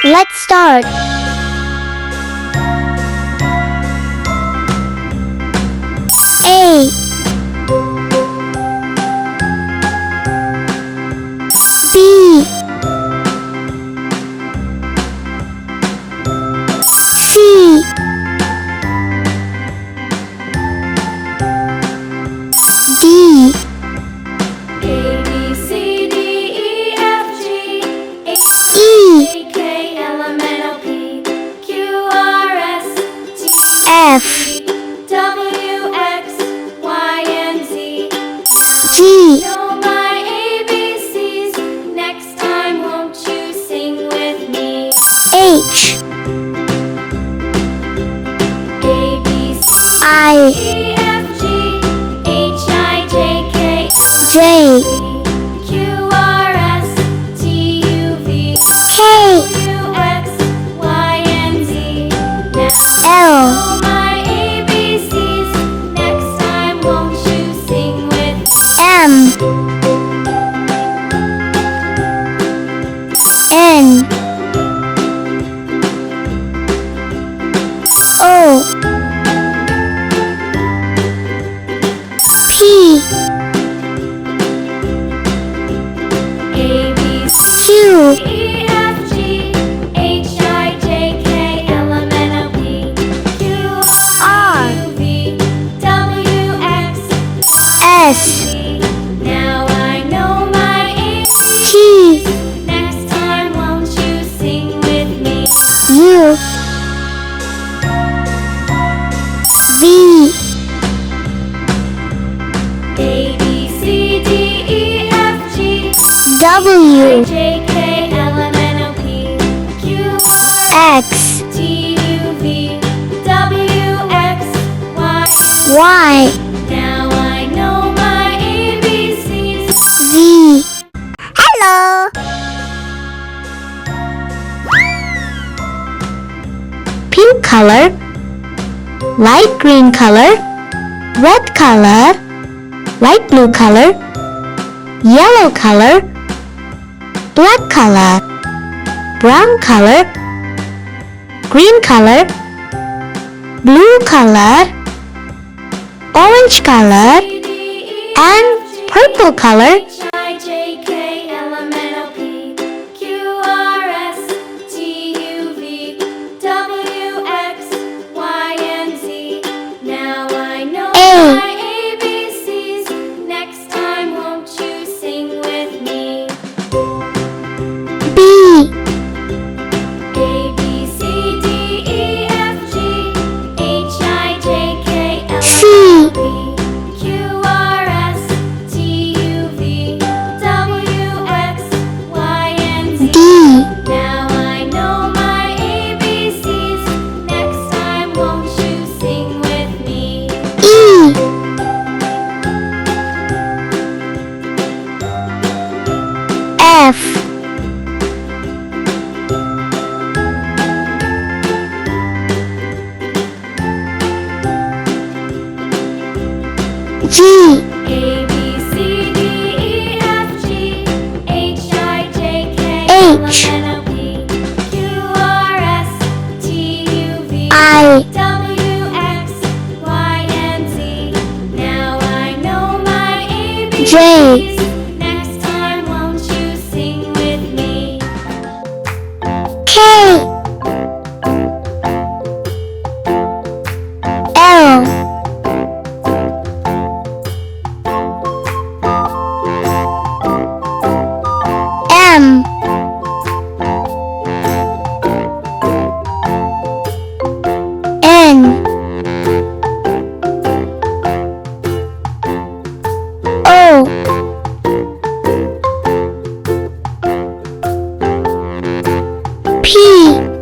Let's start. A, B, C, D, A, B, C, D, E, F, G, H, E, I, J, K, L, M, N, O, P, Q, R, S, T, F, W, X, Y, and Z. G, Know my ABCs. Next time, won't you sing with me? H, A, B, C, I, E, F, G, H, I, J, K, J, Q, R, S, T, U, V, K, W, X, Y, and Z. Now L, know my ABCs. Next time, won't you sing with me? M, N, O, P, A, B, C, Q, E, F, G, H, I, J, K, L, M, N, O, P, Q, R, U, V, W, X, S, Z. Now I know my ABCs. T, Next time, won't you sing with me? U, V, A, B, C, D, E, F, G, W, J, K, L, M, N, O, P, Q, R, X, T, U, V, W, X, Y. Y, Now I know my ABCs. Z. Hello. Pink color, light green color, red color, light blue color, yellow color, black color, brown color, green color, blue color, orange color, and purple color. H, I, J, K, L, M, N, O, P, Q, R, S, T, U, V, W, X, Y, and Z. Now I know A. my ABCs. Next time, won't you sing with me? B, A, B, C, D, E, F, G, H, I, J, K, L, C, M, N, O, P, Q, R, S, T, U, V, W, X, Y, and Z. D, Now I know my ABCs. Next time, won't you sing with me? E, F, G, A, B, C, D, E, F, G, H, I, J, K, L, M, H, N, O, P, Q, R, S, T, U, V, I, W, X, Y, and Z. Now I know my ABCs. J. Next time, won't you sing with me? K, L, M, N, O, P,